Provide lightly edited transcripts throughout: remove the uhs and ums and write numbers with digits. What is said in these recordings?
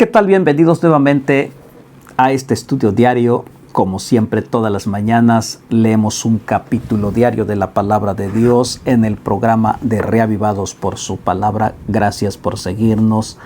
¿Qué tal? Bienvenidos nuevamente a este estudio diario. Como siempre, todas las mañanas leemos un capítulo diario de la palabra de Dios en el programa de Reavivados por su palabra. Gracias por seguirnos.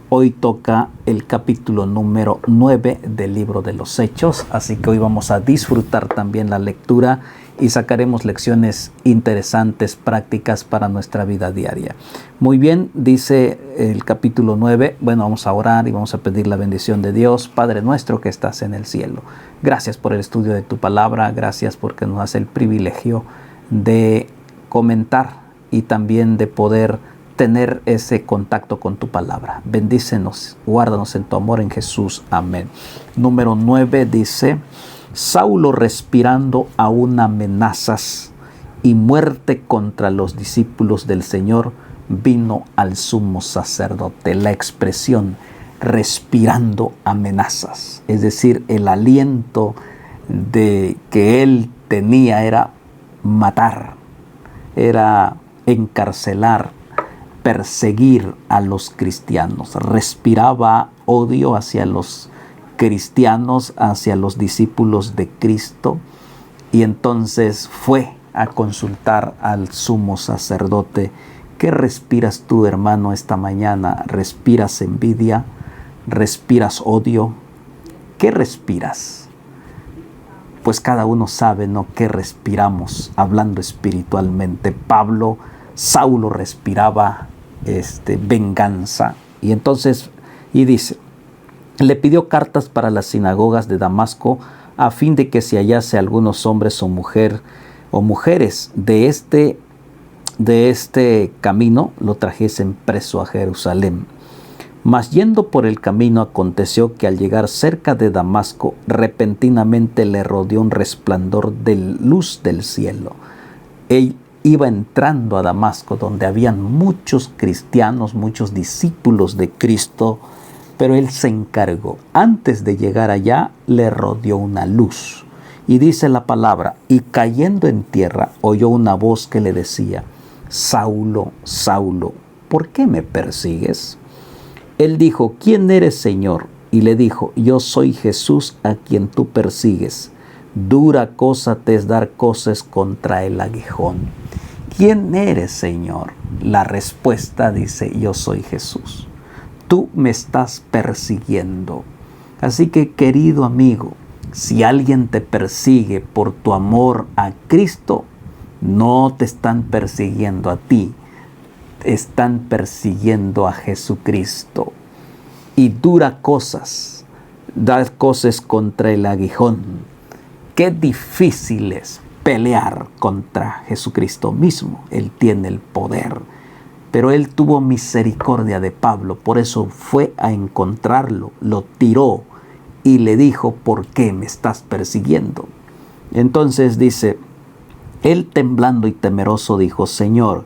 Hoy toca el capítulo número 9 del libro de los Hechos, así que hoy vamos a disfrutar también la lectura y sacaremos lecciones interesantes, prácticas para nuestra vida diaria. Muy bien, dice el capítulo 9, bueno, vamos a orar y vamos a pedir la bendición de Dios. Padre nuestro que estás en el cielo, gracias por el estudio de tu palabra, gracias porque nos hace el privilegio de comentar y también de poder tener ese contacto con tu palabra. Bendícenos, guárdanos en tu amor en Jesús. Amén. Número 9 dice: Saulo, respirando aún amenazas y muerte contra los discípulos del Señor, vino al sumo sacerdote. La expresión respirando amenazas, es decir, el aliento de que él tenía era matar, era encarcelar, perseguir a los cristianos. Respiraba odio hacia los cristianos, hacia los discípulos de Cristo, y entonces fue a consultar al sumo sacerdote. ¿Qué respiras tú, hermano, esta mañana? ¿Respiras envidia? ¿Respiras odio? ¿Qué respiras? Pues cada uno sabe, ¿no?, qué respiramos hablando espiritualmente. Saulo respiraba venganza, y entonces dice: le pidió cartas para las sinagogas de Damasco a fin de que si hallase algunos hombres o mujeres de este camino, lo trajesen preso a Jerusalén. Mas yendo por el camino, aconteció que al llegar cerca de Damasco, repentinamente le rodeó un resplandor de luz del cielo. Él iba entrando a Damasco, donde habían muchos cristianos, muchos discípulos de Cristo, pero él se encargó. Antes de llegar allá, le rodeó una luz. Y dice la palabra: y cayendo en tierra, oyó una voz que le decía: Saulo, Saulo, ¿por qué me persigues? Él dijo: ¿quién eres, Señor? Y le dijo: yo soy Jesús a quien tú persigues. Dura cosa te es dar coces contra el aguijón. ¿Quién eres, Señor? La respuesta dice: yo soy Jesús. Tú me estás persiguiendo. Así que, querido amigo, si alguien te persigue por tu amor a Cristo, no te están persiguiendo a ti, están persiguiendo a Jesucristo. Y dura cosas, dar coces contra el aguijón. Qué difícil es pelear contra Jesucristo mismo. Él tiene el poder. Pero él tuvo misericordia de Pablo, por eso fue a encontrarlo, lo tiró y le dijo: ¿por qué me estás persiguiendo? Entonces dice, él temblando y temeroso dijo: Señor,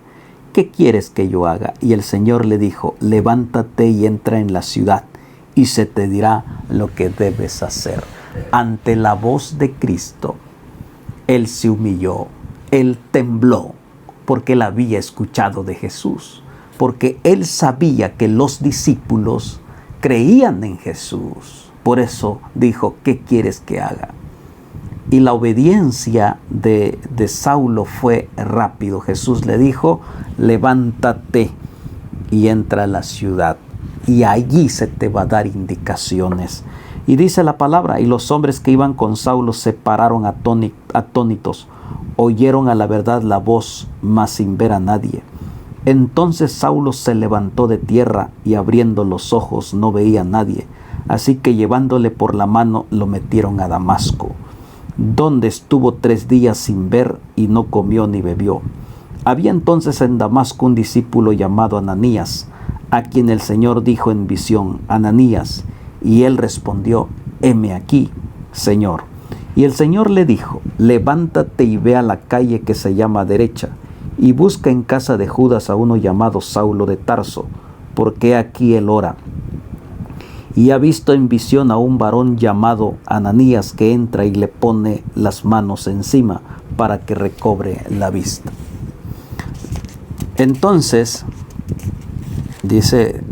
¿qué quieres que yo haga? Y el Señor le dijo: levántate y entra en la ciudad, y se te dirá lo que debes hacer. Ante la voz de Cristo, él se humilló, él tembló, porque él había escuchado de Jesús, porque él sabía que los discípulos creían en Jesús. Por eso dijo: ¿qué quieres que haga? Y la obediencia de Saulo fue rápido. Jesús le dijo: levántate y entra a la ciudad, y allí se te va a dar indicaciones. Y dice la palabra: y los hombres que iban con Saulo se pararon atónitos, oyeron a la verdad la voz, mas sin ver a nadie. Entonces Saulo se levantó de tierra, y abriendo los ojos no veía a nadie. Así que llevándole por la mano lo metieron a Damasco, donde estuvo 3 días sin ver, y no comió ni bebió. Había entonces en Damasco un discípulo llamado Ananías, a quien el Señor dijo en visión: Ananías. Y él respondió: heme aquí, Señor. Y el Señor le dijo: levántate y ve a la calle que se llama Derecha, y busca en casa de Judas a uno llamado Saulo de Tarso, porque aquí él ora. Y ha visto en visión a un varón llamado Ananías, que entra y le pone las manos encima para que recobre la vista. Entonces, dice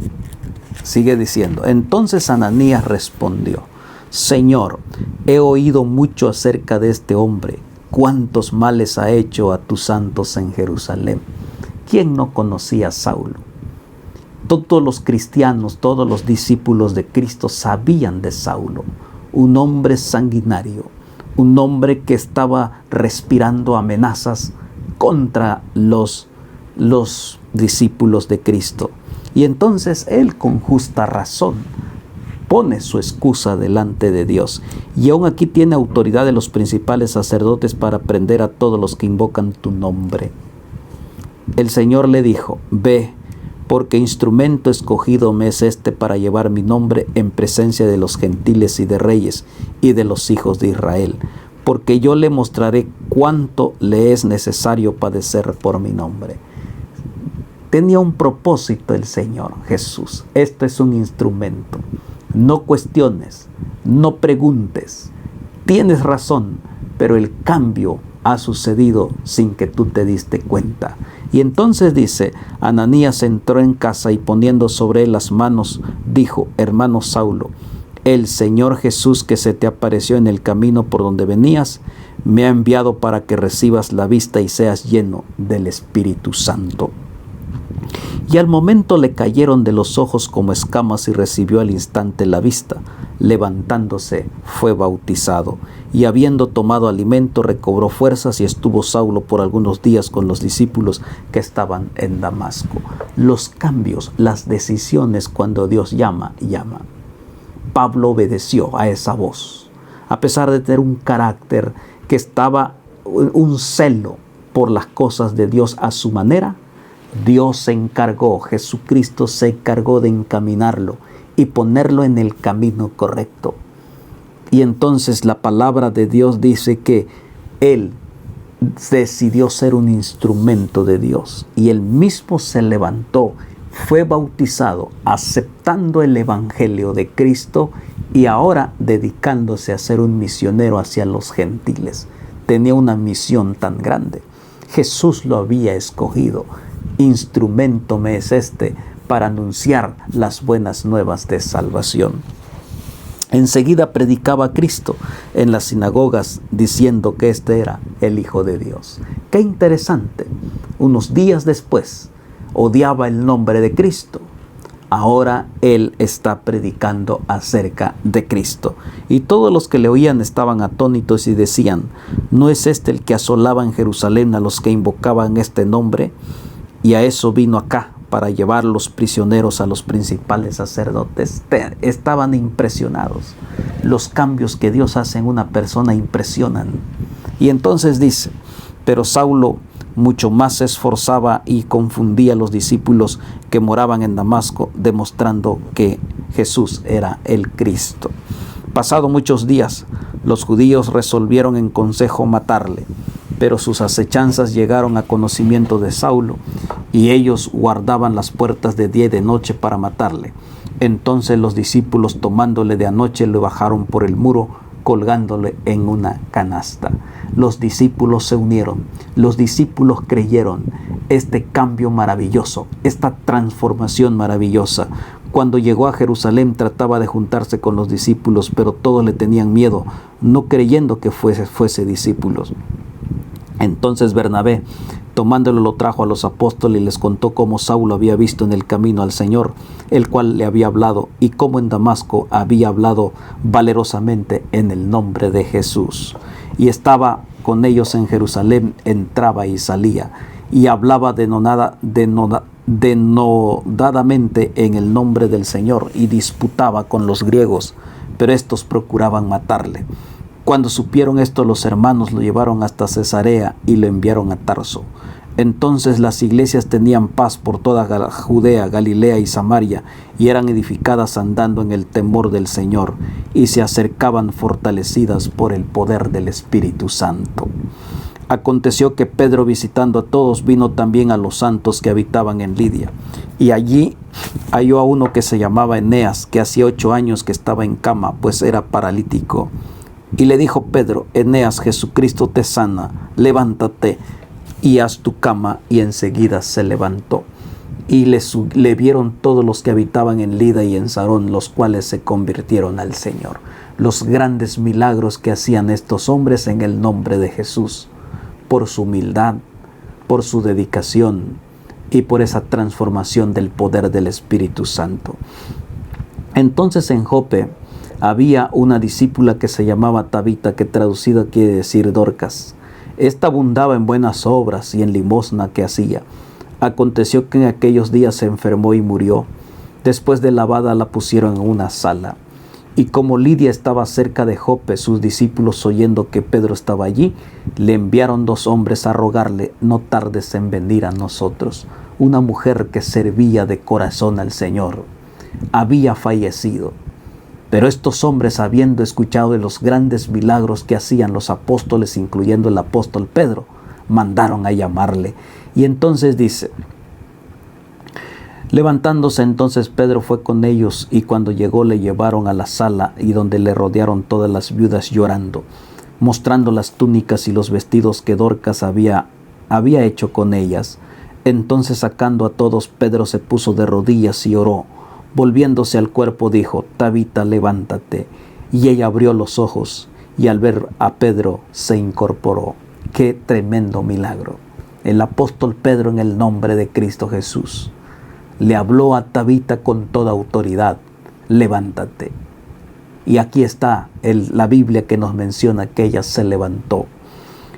Sigue diciendo, entonces Ananías respondió, Señor, he oído mucho acerca de este hombre, cuántos males ha hecho a tus santos en Jerusalén. ¿Quién no conocía a Saulo? Todos los cristianos, todos los discípulos de Cristo sabían de Saulo, un hombre sanguinario, un hombre que estaba respirando amenazas contra los discípulos de Cristo. Y entonces él, con justa razón, pone su excusa delante de Dios. Y aún aquí tiene autoridad de los principales sacerdotes para prender a todos los que invocan tu nombre. El Señor le dijo, ve, porque instrumento escogido me es este para llevar mi nombre en presencia de los gentiles y de reyes y de los hijos de Israel, porque yo le mostraré cuánto le es necesario padecer por mi nombre. Tenía un propósito el Señor Jesús. Esto es un instrumento. No cuestiones, no preguntes. Tienes razón, pero el cambio ha sucedido sin que tú te diste cuenta. Y entonces dice, Ananías entró en casa y poniendo sobre él las manos, dijo, hermano Saulo, el Señor Jesús que se te apareció en el camino por donde venías, me ha enviado para que recibas la vista y seas lleno del Espíritu Santo. Y al momento le cayeron de los ojos como escamas y recibió al instante la vista. Levantándose, fue bautizado. Y habiendo tomado alimento, recobró fuerzas y estuvo Saulo por algunos días con los discípulos que estaban en Damasco. Los cambios, las decisiones cuando Dios llama. Pablo obedeció a esa voz. A pesar de tener un carácter que estaba, un celo por las cosas de Dios a su manera, Dios se encargó, Jesucristo se encargó de encaminarlo y ponerlo en el camino correcto. Y entonces la palabra de Dios dice que él decidió ser un instrumento de Dios y él mismo se levantó, fue bautizado, aceptando el evangelio de Cristo y ahora dedicándose a ser un misionero hacia los gentiles. Tenía una misión tan grande. Jesús lo había escogido. Instrumento me es este para anunciar las buenas nuevas de salvación. Enseguida predicaba a Cristo en las sinagogas diciendo que este era el Hijo de Dios. Qué interesante. Unos días después odiaba el nombre de Cristo. Ahora él está predicando acerca de Cristo. Y todos los que le oían estaban atónitos y decían, ¿no es este el que asolaba en Jerusalén a los que invocaban este nombre? Y a eso vino acá, para llevar los prisioneros a los principales sacerdotes. Estaban impresionados. Los cambios que Dios hace en una persona impresionan. Y entonces dice, pero Saulo mucho más se esforzaba y confundía a los discípulos que moraban en Damasco, demostrando que Jesús era el Cristo. Pasado muchos días, los judíos resolvieron en consejo matarle. Pero sus acechanzas llegaron a conocimiento de Saulo, y ellos guardaban las puertas de día y de noche para matarle. Entonces los discípulos, tomándole de anoche, le bajaron por el muro, colgándole en una canasta. Los discípulos se unieron, los discípulos creyeron. Este cambio maravilloso, esta transformación maravillosa. Cuando llegó a Jerusalén trataba de juntarse con los discípulos, pero todos le tenían miedo, no creyendo que fuese discípulos. Entonces Bernabé, tomándolo, lo trajo a los apóstoles y les contó cómo Saulo había visto en el camino al Señor, el cual le había hablado, y cómo en Damasco había hablado valerosamente en el nombre de Jesús. Y estaba con ellos en Jerusalén, entraba y salía, y hablaba denodadamente en el nombre del Señor, y disputaba con los griegos, pero estos procuraban matarle. Cuando supieron esto, los hermanos lo llevaron hasta Cesarea y lo enviaron a Tarso. Entonces las iglesias tenían paz por toda Judea, Galilea y Samaria, y eran edificadas andando en el temor del Señor, y se acercaban fortalecidas por el poder del Espíritu Santo. Aconteció que Pedro, visitando a todos, vino también a los santos que habitaban en Lidia, y allí halló a uno que se llamaba Eneas, que hacía 8 años que estaba en cama, pues era paralítico. Y le dijo Pedro, Eneas, Jesucristo te sana, levántate y haz tu cama. Y enseguida se levantó. y le vieron todos los que habitaban en Lida y en Sarón, los cuales se convirtieron al Señor. Los grandes milagros que hacían estos hombres en el nombre de Jesús, por su humildad, por su dedicación y por esa transformación del poder del Espíritu Santo. Entonces en Jope había una discípula que se llamaba Tabita, que traducida quiere decir Dorcas. Esta abundaba en buenas obras y en limosna que hacía. Aconteció que en aquellos días se enfermó y murió. Después de lavada la pusieron en una sala. Y como Lidia estaba cerca de Jope, sus discípulos, oyendo que Pedro estaba allí, le enviaron 2 hombres a rogarle: no tardes en venir a nosotros. Una mujer que servía de corazón al Señor había fallecido. Pero estos hombres, habiendo escuchado de los grandes milagros que hacían los apóstoles, incluyendo el apóstol Pedro, mandaron a llamarle. Y entonces dice: levantándose entonces Pedro fue con ellos, y cuando llegó le llevaron a la sala, y donde le rodearon todas las viudas llorando, mostrando las túnicas y los vestidos que Dorcas había hecho con ellas. Entonces, sacando a todos, Pedro se puso de rodillas y oró. Volviéndose al cuerpo dijo: Tabita, levántate. Y ella abrió los ojos, y al ver a Pedro se incorporó. ¡Qué tremendo milagro! El apóstol Pedro, en el nombre de Cristo Jesús, le habló a Tabita con toda autoridad: levántate. Y aquí está la Biblia que nos menciona que ella se levantó.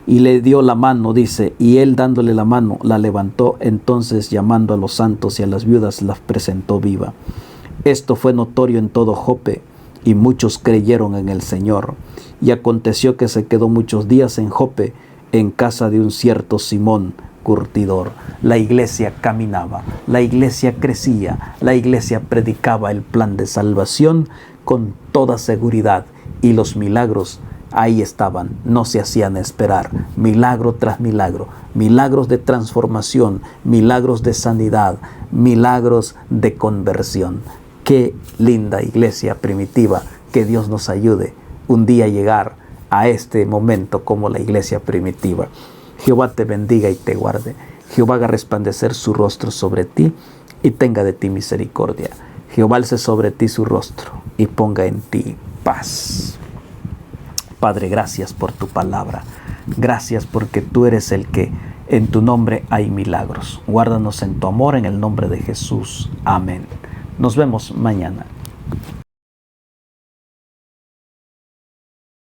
Y le dio la mano, dice, y él, dándole la mano, la levantó. Entonces, llamando a los santos y a las viudas, las presentó viva. Esto fue notorio en todo Jope, y muchos creyeron en el Señor. Y aconteció que se quedó muchos días en Jope, en casa de un cierto Simón, curtidor. La iglesia caminaba, la iglesia crecía, la iglesia predicaba el plan de salvación con toda seguridad, y los milagros ahí estaban, no se hacían esperar, milagro tras milagro, milagros de transformación, milagros de sanidad, milagros de conversión. Qué linda iglesia primitiva, que Dios nos ayude un día a llegar a este momento como la iglesia primitiva. Jehová te bendiga y te guarde. Jehová haga resplandecer su rostro sobre ti y tenga de ti misericordia. Jehová alce sobre ti su rostro y ponga en ti paz. Padre, gracias por tu palabra. Gracias porque tú eres el que en tu nombre hay milagros. Guárdanos en tu amor, en el nombre de Jesús. Amén. Nos vemos mañana.